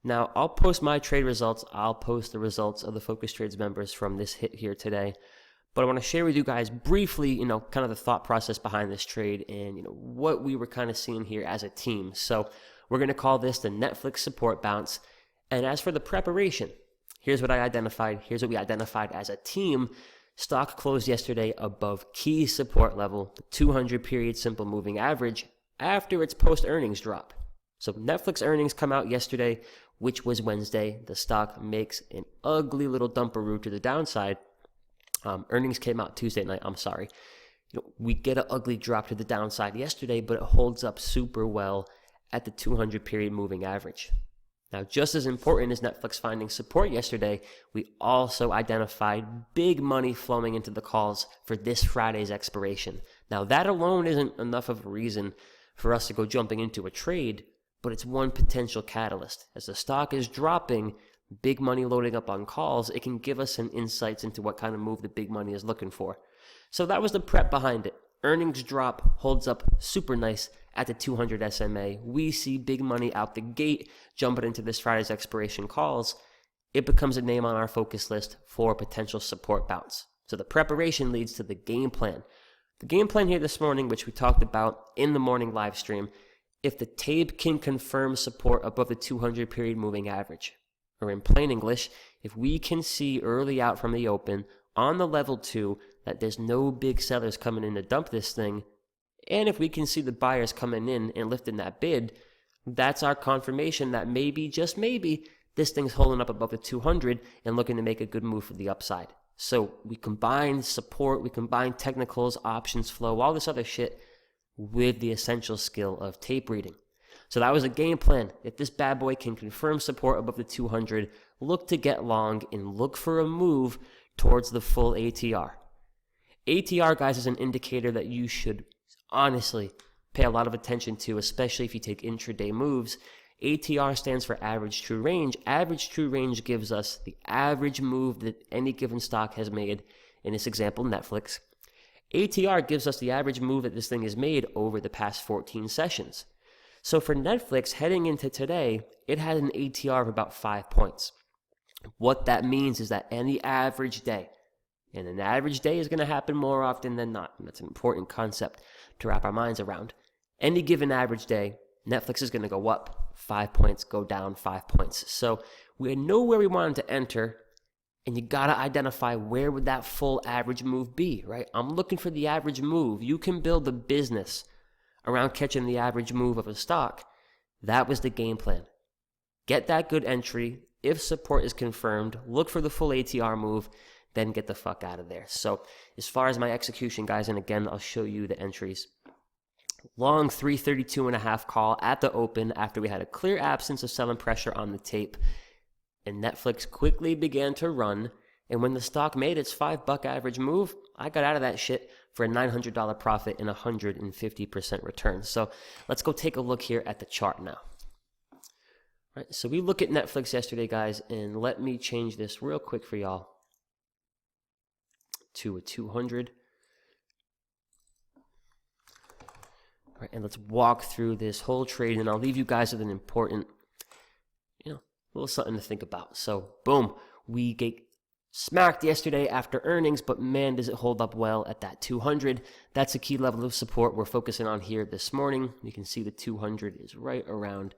Now, I'll post my trade results. I'll post the results of the Focus Trades members from this hit here today. But I want to share with you guys briefly, kind of the thought process behind this trade and, what we were kind of seeing here as a team. So we're going to call this the Netflix support bounce. And as for the preparation, here's what I identified. Here's what we identified as a team. Stock closed yesterday above key support level, the 200 period simple moving average, after its post-earnings drop. So Netflix earnings come out yesterday, which was Wednesday. The stock makes an ugly little dumperoo to the downside. Earnings came out Tuesday night. I'm sorry. We get an ugly drop to the downside yesterday, but it holds up super well at the 200 period moving average. Now, just as important as Netflix finding support yesterday, we also identified big money flowing into the calls for this Friday's expiration. Now, that alone isn't enough of a reason for us to go jumping into a trade, but it's one potential catalyst. As the stock is dropping, big money loading up on calls, it can give us some insights into what kind of move the big money is looking for. So that was the prep behind it. Earnings drop, holds up super nice at the 200 SMA. We see big money out the gate jumping into this Friday's expiration calls. It becomes a name on our focus list for a potential support bounce. So the preparation leads to the game plan. The game plan here this morning, which we talked about in the morning live stream, if the tape can confirm support above the 200 period moving average, or in plain English, if we can see early out from the open on the level 2 that there's no big sellers coming in to dump this thing, and if we can see the buyers coming in and lifting that bid, that's our confirmation that maybe, just maybe, this thing's holding up above the 200 and looking to make a good move for the upside. So we combine support, we combine technicals, options flow, all this other shit with the essential skill of tape reading. So that was a game plan. If this bad boy can confirm support above the 200, look to get long and look for a move towards the full ATR. ATR, guys, is an indicator that you should honestly pay a lot of attention to, especially if you take intraday moves. ATR stands for average true range. Average true range gives us the average move that any given stock has made, in this example, Netflix. ATR gives us the average move that this thing has made over the past 14 sessions. So for Netflix, heading into today, it had an ATR of about 5 points. What that means is that any average day, and an average day is going to happen more often than not, and that's an important concept to wrap our minds around. Any given average day, Netflix is going to go up 5 points, go down 5 points. So we know where we wanted to enter, and you got to identify where would that full average move be, right? I'm looking for the average move. You can build a business around catching the average move of a stock. That was the game plan. Get that good entry. If support is confirmed, look for the full ATR move, then get the fuck out of there. So as far as my execution, guys, and again, I'll show you the entries. Long 332.5 call at the open after we had a clear absence of selling pressure on the tape. And Netflix quickly began to run. And when the stock made its $5 average move, I got out of that shit for a $900 profit and 150% return. So let's go take a look here at the chart now. Right, so we look at Netflix yesterday, guys, and let me change this real quick for y'all to a 200. All right, and let's walk through this whole trade, and I'll leave you guys with an important, little something to think about. So, boom, we get smacked yesterday after earnings, but man, does it hold up well at that 200. That's a key level of support we're focusing on here this morning. You can see the 200 is right around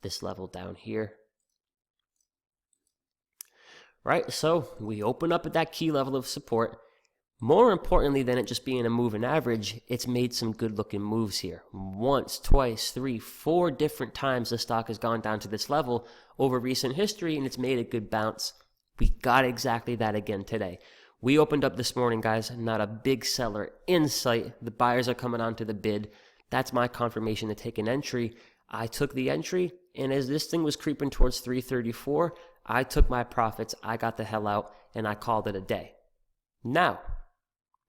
this level down here. Right, so we open up at that key level of support. More importantly than it just being a moving average, it's made some good looking moves here. Once, twice, 3, 4 different times the stock has gone down to this level over recent history, and it's made a good bounce. We got exactly that again today. We opened up this morning, guys, not a big seller in sight. The buyers are coming onto the bid. That's my confirmation to take an entry. I took the entry, and as this thing was creeping towards 334, I took my profits, I got the hell out, and I called it a day. Now,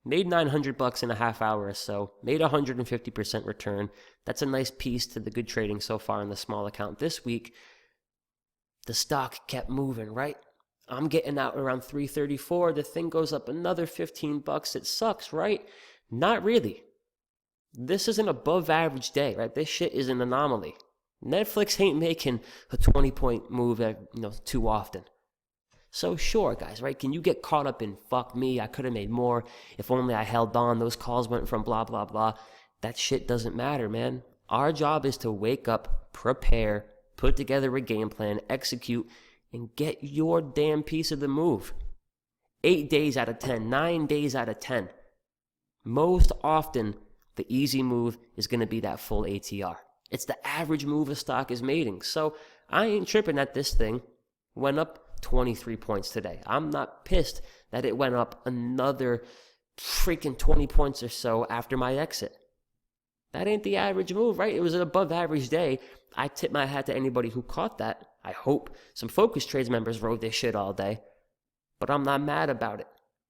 made $900 in a half hour or so, made 150% return. That's a nice piece to the good trading so far in the small account this week. The stock kept moving, right? I'm getting out around 334. The thing goes up another $15. It sucks, right? Not really. This is an above average day, right? This shit is an anomaly. Netflix ain't making a 20-point move, too often. So sure, guys, right? Can you get caught up in fuck me, I could have made more, if only I held on, those calls went from blah, blah, blah. That shit doesn't matter, man. Our job is to wake up, prepare, put together a game plan, execute, and get your damn piece of the move. 8 days out of 10, 9 days out of 10. Most often, the easy move is going to be that full ATR. It's the average move a stock is making. So I ain't tripping that this thing went up 23 points today. I'm not pissed that it went up another freaking 20 points or so after my exit. That ain't the average move, right? It was an above average day. I tip my hat to anybody who caught that. I hope some Focus Trades members rode this shit all day. But I'm not mad about it.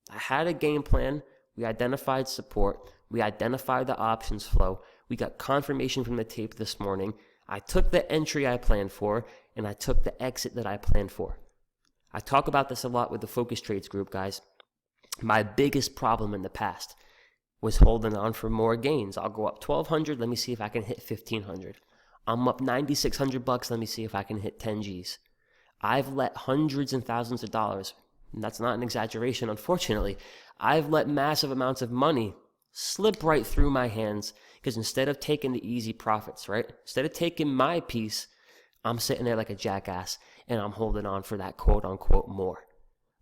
I had a game plan. We identified support. We identified the options flow. We got confirmation from the tape this morning. I took the entry I planned for, and I took the exit that I planned for. I talk about this a lot with the Focus Trades group, guys. My biggest problem in the past was holding on for more gains. I'll go up 1,200. Let me see if I can hit 1,500. I'm up $9,600. Let me see if I can hit 10 G's. I've let hundreds and thousands of dollars, and that's not an exaggeration, unfortunately. I've let massive amounts of money slip right through my hands because instead of taking the easy profits, right? Instead of taking my piece, I'm sitting there like a jackass and I'm holding on for that quote unquote more.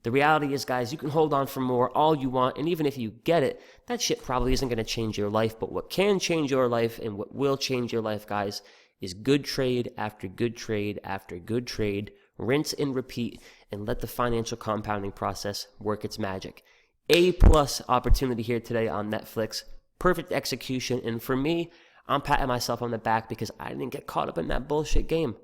The reality is, guys, you can hold on for more all you want, and even if you get it, that shit probably isn't going to change your life. But what can change your life and what will change your life, guys, is good trade after good trade after good trade. Rinse and repeat and let the financial compounding process work its magic. A+ opportunity here today on Netflix. Perfect execution. And for me, I'm patting myself on the back because I didn't get caught up in that bullshit game.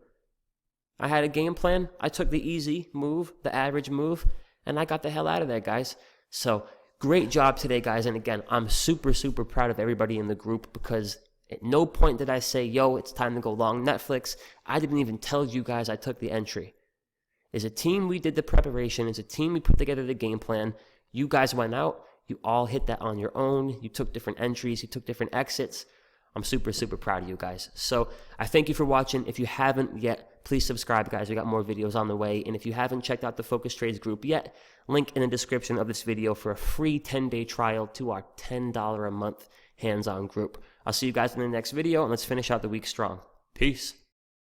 I had a game plan. I took the easy move, the average move, and I got the hell out of there, guys. So great job today, guys. And again, I'm super, super proud of everybody in the group because at no point did I say, yo, it's time to go long Netflix. I didn't even tell you guys I took the entry. As a team, we did the preparation. As a team, we put together the game plan. You guys went out. You all hit that on your own. You took different entries. You took different exits. I'm super, super proud of you guys. So I thank you for watching. If you haven't yet, please subscribe, guys. We got more videos on the way. And if you haven't checked out the Focus Trades group yet, link in the description of this video for a free 10-day trial to our $10 a month hands-on group. I'll see you guys in the next video, and let's finish out the week strong. Peace.